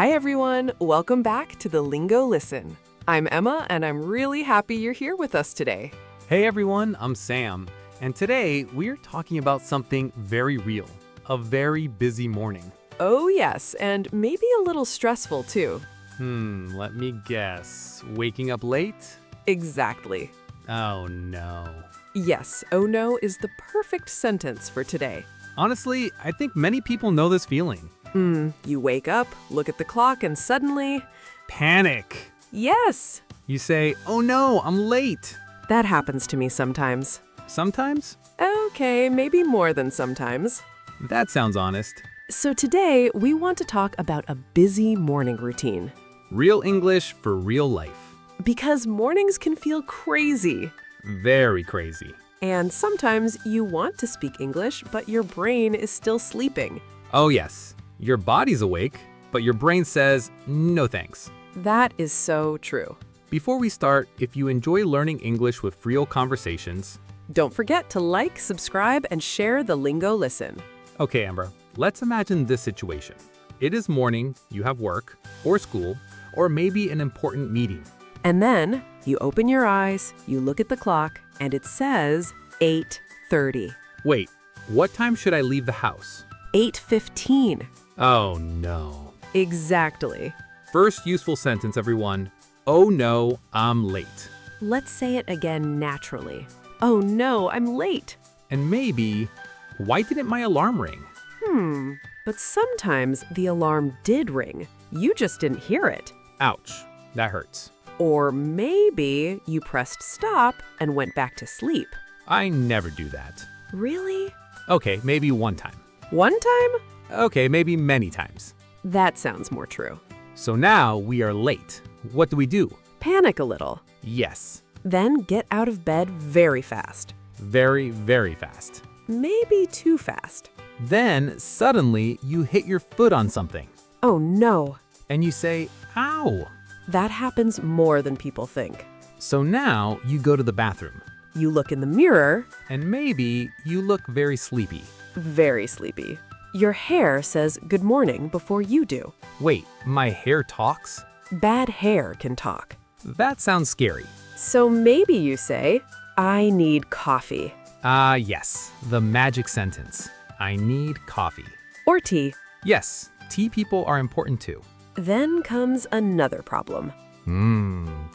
Hi, everyone. Welcome back to the Lingo Listen. I'm Emma, and I'm really happy you're here with us today. Hey everyone, I'm Sam, and today we're talking about something very real, a very busy morning. Oh, yes, and maybe a little stressful, too. Let me guess. Waking up late? Exactly. Oh no. Yes, oh no is the perfect sentence for today. Honestly, I think many people know this feeling. You wake up, look at the clock, and suddenly, Panic. yes, You say, oh no, I'm late. that happens to me sometimes. Sometimes? Okay, maybe more than sometimes. That sounds honest. So today, we want to talk about a busy morning routine. Real English for real life. Because mornings can feel crazy. Very crazy. And sometimes you want to speak English, but your brain is still sleeping. Oh yes, your body's awake, but your brain says, no thanks. That is so true. Before we start, if you enjoy learning English with real conversations, Don't forget to like, subscribe, and share the Lingo Listen. okay, Amber, let's imagine this situation. It is morning, you have work, or school, or maybe an important meeting. And then you open your eyes, you look at the clock, and it says 8:30. Wait, what time should I leave the house? 8:15. Oh no. Exactly. First useful sentence, everyone. Oh no, I'm late. Let's say it again naturally. Oh no, I'm late. And maybe, why didn't my alarm ring? But sometimes the alarm did ring. You just didn't hear it. Ouch, that hurts. Or maybe you pressed stop and went back to sleep. I never do that. Really? Okay, maybe one time. One time? Okay, maybe many times. That sounds more true. So now we are late. What do we do? Panic a little. Yes, Then get out of bed very fast. very, very fast. Maybe too fast. Then suddenly you hit your foot on something Oh no, and you say, ow. that happens more than people think. So now you go to the bathroom You look in the mirror, and maybe you look very sleepy. very sleepy. Your hair says good morning before you do. Wait, my hair talks? Bad hair can talk. That sounds scary. So maybe you say, I need coffee. Yes, the magic sentence. I need coffee. Or tea. Yes, tea people are important too. Then comes another problem.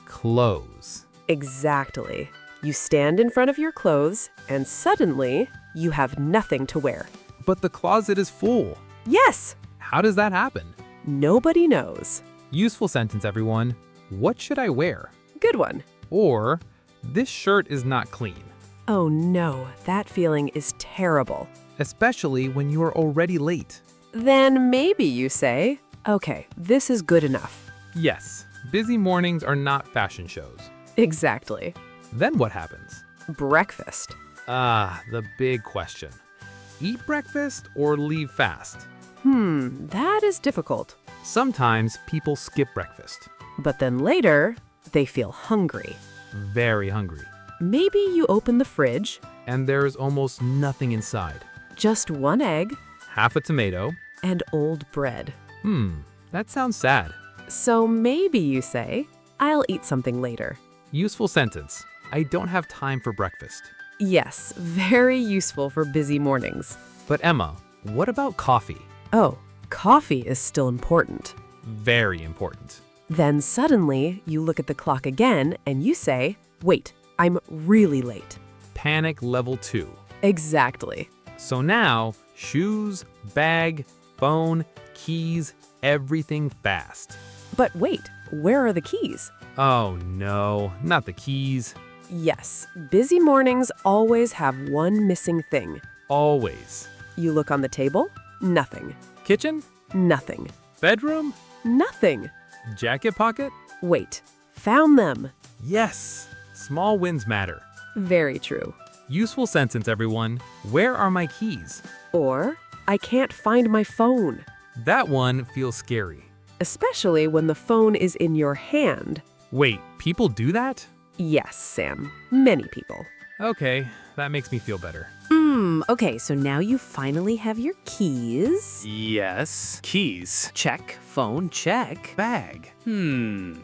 Clothes. Exactly. You stand in front of your clothes, and suddenly you have nothing to wear. But the closet is full. Yes! How does that happen? Nobody knows. Useful sentence, everyone. What should I wear? Good one. Or, this shirt is not clean. Oh no, that feeling is terrible. Especially when you are already late. Then maybe you say, okay, this is good enough. Yes, busy mornings are not fashion shows. Exactly. Then what happens? Breakfast. The big question. Eat breakfast or leave fast? That is difficult. Sometimes people skip breakfast. But then later, they feel hungry. Very hungry. Maybe you open the fridge, And there is almost nothing inside. just one egg, Half a tomato. and old bread. That sounds sad. So maybe you say, I'll eat something later. Useful sentence. I don't have time for breakfast. Yes, very useful for busy mornings. But Emma, what about coffee? Oh, coffee is still important. Very important. Then suddenly you look at the clock again and you say, wait, I'm really late. Panic level 2. Exactly. So now, shoes, bag, phone, keys, everything fast. But wait, where are the keys? Oh no, not the keys. Yes, busy mornings always have one missing thing. Always. You look on the table, nothing. Kitchen? Nothing. Bedroom? Nothing. Jacket pocket? Wait, found them. Yes. Small wins matter. Very true. Useful sentence, everyone. Where are my keys? Or, I can't find my phone. That one feels scary. Especially when the phone is in your hand. Wait, people do that? Yes, Sam. Many people. Okay, that makes me feel better. Okay, so now you finally have your keys. Yes. Keys. Check. Phone check. Bag.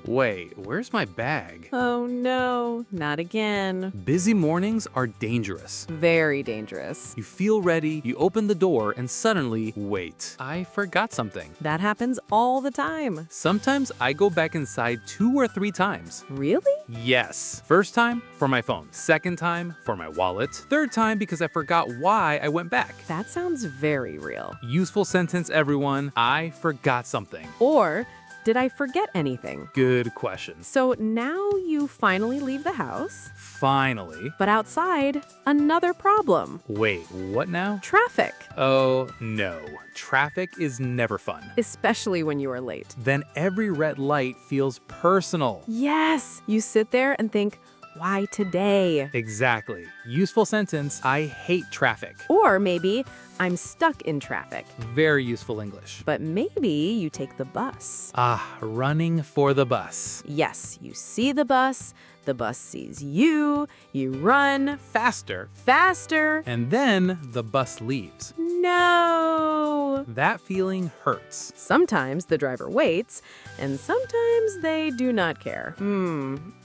Wait, where's my bag? Oh no, not again. Busy mornings are dangerous. Very dangerous. You feel ready, you open the door, and suddenly, wait, I forgot something. That happens all the time. Sometimes I go back inside 2 or 3 times. Really? Yes. First time, for my phone. Second time, for my wallet. Third time, because I forgot why I went back. That sounds very real. Useful sentence, everyone. I forgot something. Or, did I forget anything? Good question. So now you finally leave the house, Finally. but outside, another problem. Wait, what now? Traffic, Oh, no. Traffic is never fun. especially when you are late. Then every red light feels personal. Yes, you sit there and think, why today? Exactly. Useful sentence, I hate traffic. Or maybe, I'm stuck in traffic. Very useful English. But maybe you take the bus. Running for the bus. Yes, you see the bus sees you run Faster. faster. And then the bus leaves. No! That feeling hurts. Sometimes the driver waits, and sometimes they do not care.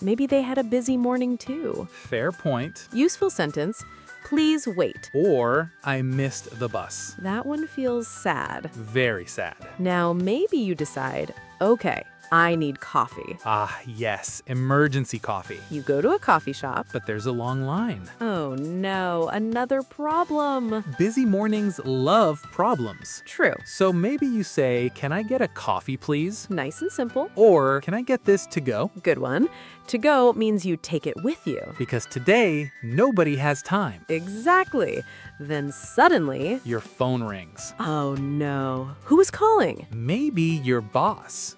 Maybe they had a busy morning too. Fair point. Useful sentence, please wait. Or I missed the bus. That one feels sad. Very sad. Now maybe you decide, okay, I need coffee. Yes. Emergency coffee. You go to a coffee shop. But there's a long line. Oh no, another problem. Busy mornings love problems. True. So maybe you say, can I get a coffee, please? Nice and simple. Or can I get this to go? Good one. To go means you take it with you. Because today, nobody has time. Exactly. Then suddenly, Your phone rings. oh no, who is calling? Maybe your boss.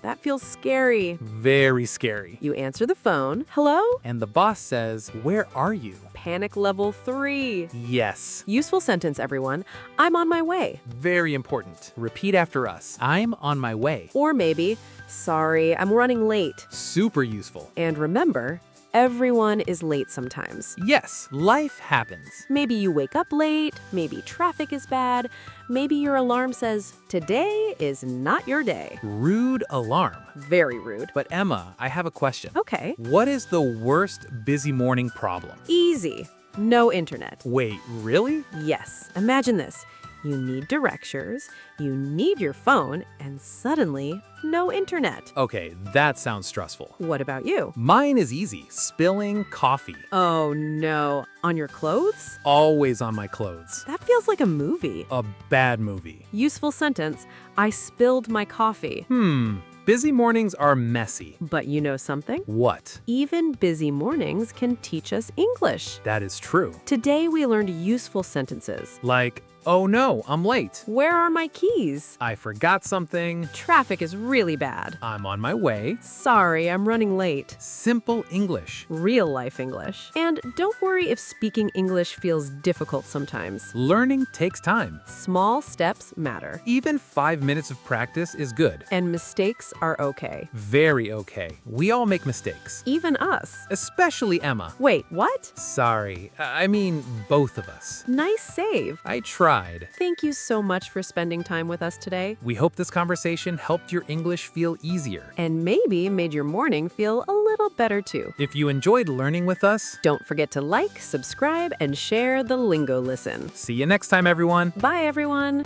That feels scary. Very scary. You answer the phone. Hello? And the boss says, where are you? Panic level 3. Yes. Useful sentence, everyone. I'm on my way. Very important. Repeat after us. I'm on my way. Or maybe, sorry, I'm running late. Super useful. And remember, everyone is late sometimes. Yes, life happens. Maybe you wake up late, maybe traffic is bad, maybe your alarm says, today is not your day. Rude alarm. Very rude. But Emma, I have a question. Okay. What is the worst busy morning problem? Easy. No internet. Wait, really? Yes. Imagine this. You need directions, you need your phone, and suddenly, no internet. Okay, that sounds stressful. What about you? Mine is easy. Spilling coffee. Oh no. On your clothes? Always on my clothes. That feels like a movie. A bad movie. Useful sentence. I spilled my coffee. Busy mornings are messy. But you know something? What? Even busy mornings can teach us English. That is true. Today we learned useful sentences. Like, oh no, I'm late. Where are my keys? I forgot something. Traffic is really bad. I'm on my way. Sorry, I'm running late. Simple English. Real life English. And don't worry if speaking English feels difficult sometimes. Learning takes time. Small steps matter. Even 5 minutes of practice is good. And mistakes are okay. Very okay. We all make mistakes. Even us. Especially Emma. Wait, what? Sorry. I mean, both of us. Nice save. I tried. Thank you so much for spending time with us today. We hope this conversation helped your English feel easier. And maybe made your morning feel a little better too. If you enjoyed learning with us, Don't forget to like, subscribe, and share the Lingo Listen. see you next time, everyone. Bye, everyone.